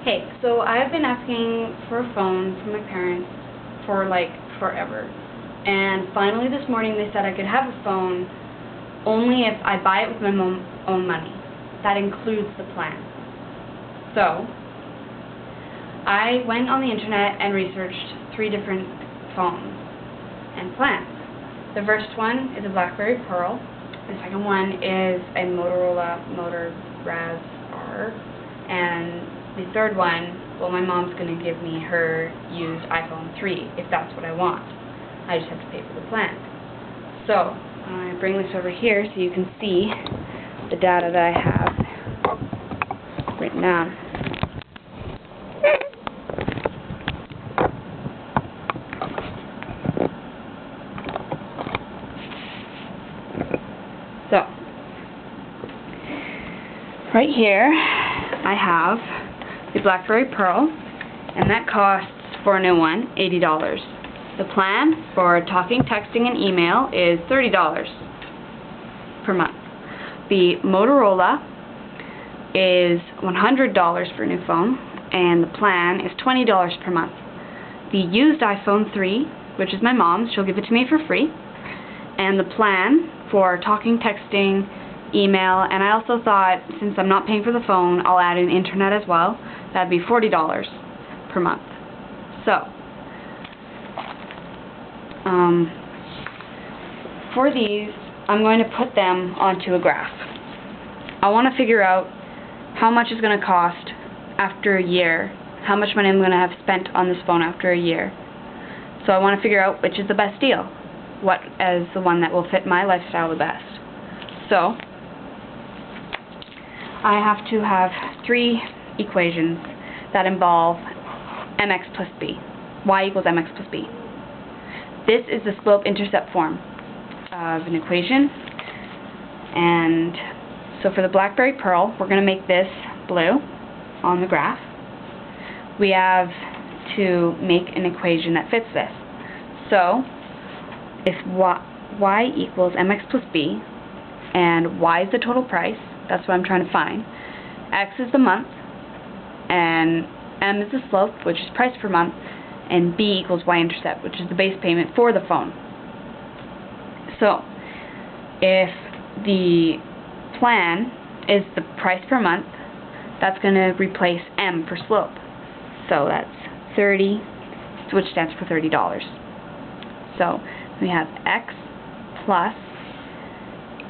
Hey, so I've been asking for a phone from my parents for like forever. And finally this morning they said I could have a phone only if I buy it with my own money. That includes the plan. So I went on the internet and researched 3 different phones and plans. The first one is a BlackBerry Pearl. The second one is a Motorola Motor Razr R. And the third one, well, my mom's going to give me her used iPhone 3 if that's what I want. I just have to pay for the plan. So, I'm going to bring this over here so you can see the data that I have written down. So, right here I have the BlackBerry Pearl, and that costs, for a new one, $80. The plan for talking, texting, and email is $30 per month. The Motorola is $100 for a new phone, and the plan is $20 per month. The used iPhone 3, which is my mom's, she'll give it to me for free, and the plan for talking, texting, email, and I also thought, since I'm not paying for the phone, I'll add in internet as well. That'd be $40 per month. So, for these, I'm going to put them onto a graph. I want to figure out how much it's going to cost after a year, how much money I'm going to have spent on this phone after a year. So I want to figure out which is the best deal, what is the one that will fit my lifestyle the best. So, I have to have 3 equations that involve mx plus b, y equals mx plus b. This is the slope-intercept form of an equation, and so for the BlackBerry Pearl, we're going to make this blue on the graph. We have to make an equation that fits this. So, if y equals mx plus b, and y is the total price, that's what I'm trying to find, x is the month, and m is the slope, which is price per month, and b equals y-intercept, which is the base payment for the phone. So, if the plan is the price per month, that's going to replace m for slope. So that's 30, which stands for $30. So we have x plus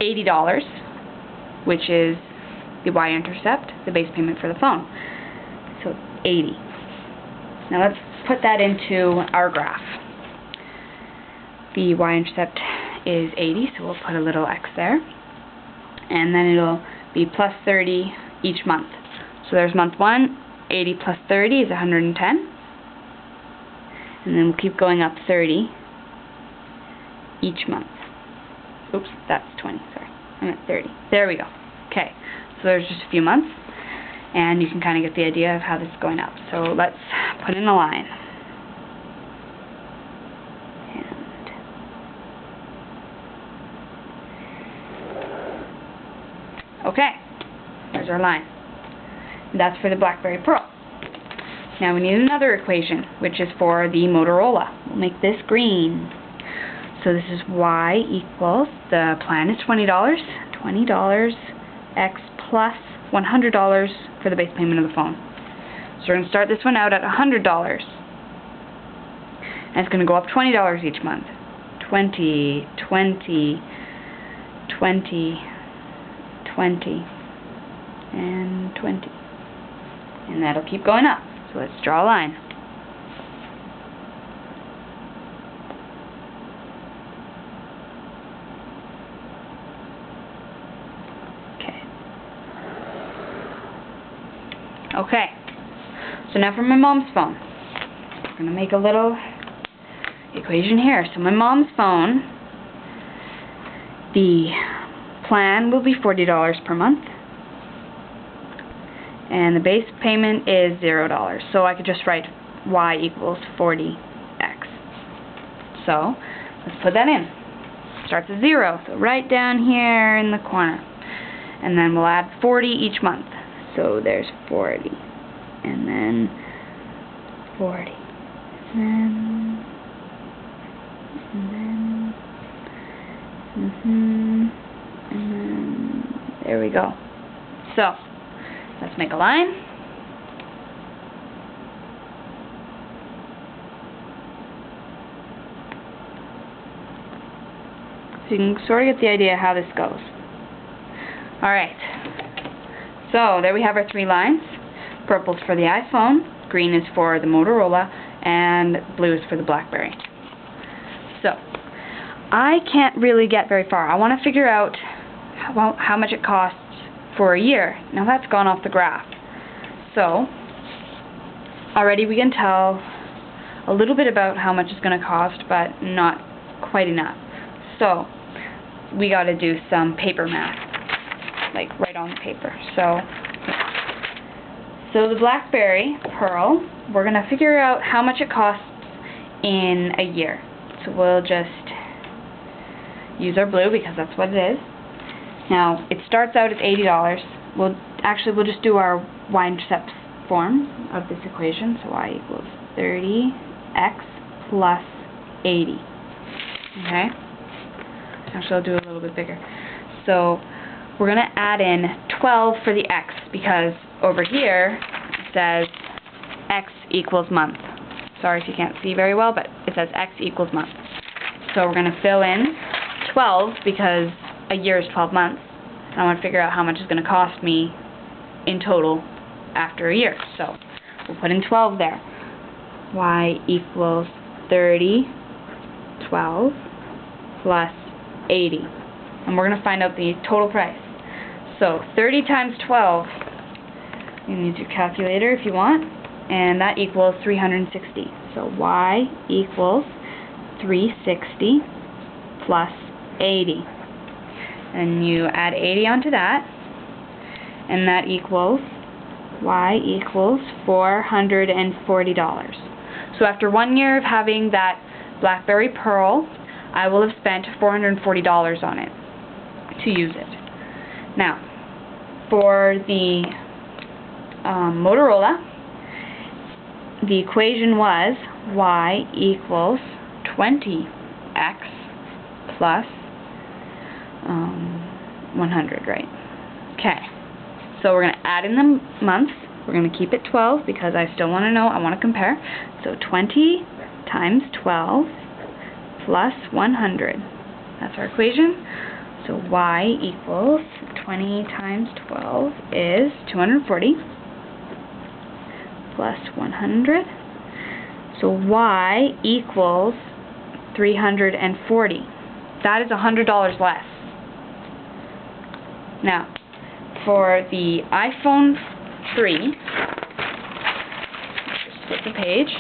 $80, which is the y-intercept, the base payment for the phone. So 80. Now let's put that into our graph. The y-intercept is 80, so we'll put a little x there. And then it'll be plus 30 each month. So there's month 1, 80 plus 30 is 110. And then we'll keep going up 30 each month. Oops, that's 20, sorry. I'm at 30. There we go. Okay, so there's just a few months, and you can kind of get the idea of how this is going up. So let's put in a line. And okay, there's our line. That's for the BlackBerry Pearl. Now we need another equation, which is for the Motorola. We'll make this green. So this is y equals, the plan is $20, $20, x plus $100 for the base payment of the phone. So we're going to start this one out at $100. And it's going to go up $20 each month. 20, 20, 20, 20, and 20. And that'll keep going up. So let's draw a line. Okay, so now for my mom's phone. We're going to make a little equation here. So my mom's phone, the plan will be $40 per month, and the base payment is $0. So I could just write y equals 40x. So let's put that in. Starts at 0, so right down here in the corner. And then we'll add 40 each month. So there's 40. and then 40, and then there we go. So let's make a line. So you can sort of get the idea how this goes. Alright, so there we have our 3 lines. Purple's for the iPhone, green is for the Motorola, and blue is for the BlackBerry. So, I can't really get very far. I want to figure out how much it costs for a year. Now that's gone off the graph. So, already we can tell a little bit about how much it's going to cost, but not quite enough. So, we got to do some paper math, like right on the paper. So the BlackBerry Pearl, we're going to figure out how much it costs in a year. So we'll just use our blue because that's what it is. Now, it starts out at $80. We'll just do our y-intercept form of this equation. So y equals 30x plus 80. Okay? Actually, I'll do it a little bit bigger. So we're going to add in 12 for the x because over here it says x equals month. Sorry if you can't see very well, but it says x equals month. So we're going to fill in 12 because a year is 12 months. And I want to figure out how much it's going to cost me in total after a year. So we'll put in 12 there. Y equals 30, 12, plus 80. And we're going to find out the total price. So 30 times 12, you can use your calculator if you want, and that equals 360. So y equals 360 plus 80. And you add 80 onto that, and that equals y equals $440. So after 1 year of having that BlackBerry Pearl, I will have spent $440 on it to use it. Now, for the Motorola, the equation was y equals 20x plus 100, right? Okay. So we're going to add in the months. We're going to keep it 12 because I still want to know, I want to compare. So 20 times 12 plus 100. That's our equation. So y equals 20 times 12 is 240 plus 100. So y equals 340. That is $100 less. Now, for the iPhone 3, just flip the page.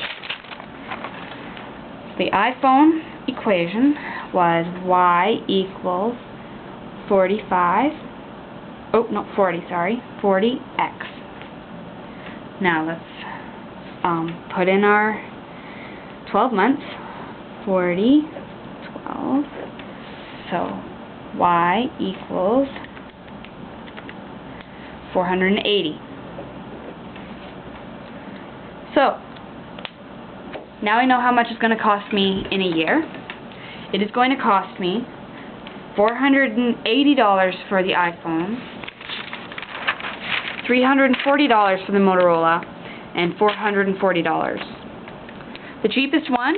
The iPhone equation was y equals 40x. Now let's put in our 12 months. 40, 12. So y equals 480. So now I know how much it's going to cost me in a year. It is going to cost me $480 for the iPhone, $340 for the Motorola, and $440. The cheapest one,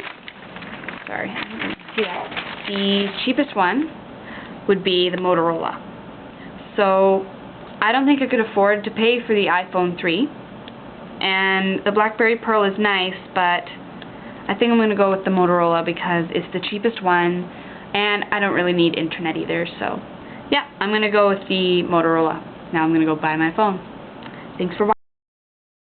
the cheapest one would be the Motorola. So I don't think I could afford to pay for the iPhone 3, and the BlackBerry Pearl is nice, but I think I'm going to go with the Motorola because it's the cheapest one, and I don't really need internet either, so yeah, I'm going to go with the Motorola. Now I'm going to go buy my phone. Thanks for watching.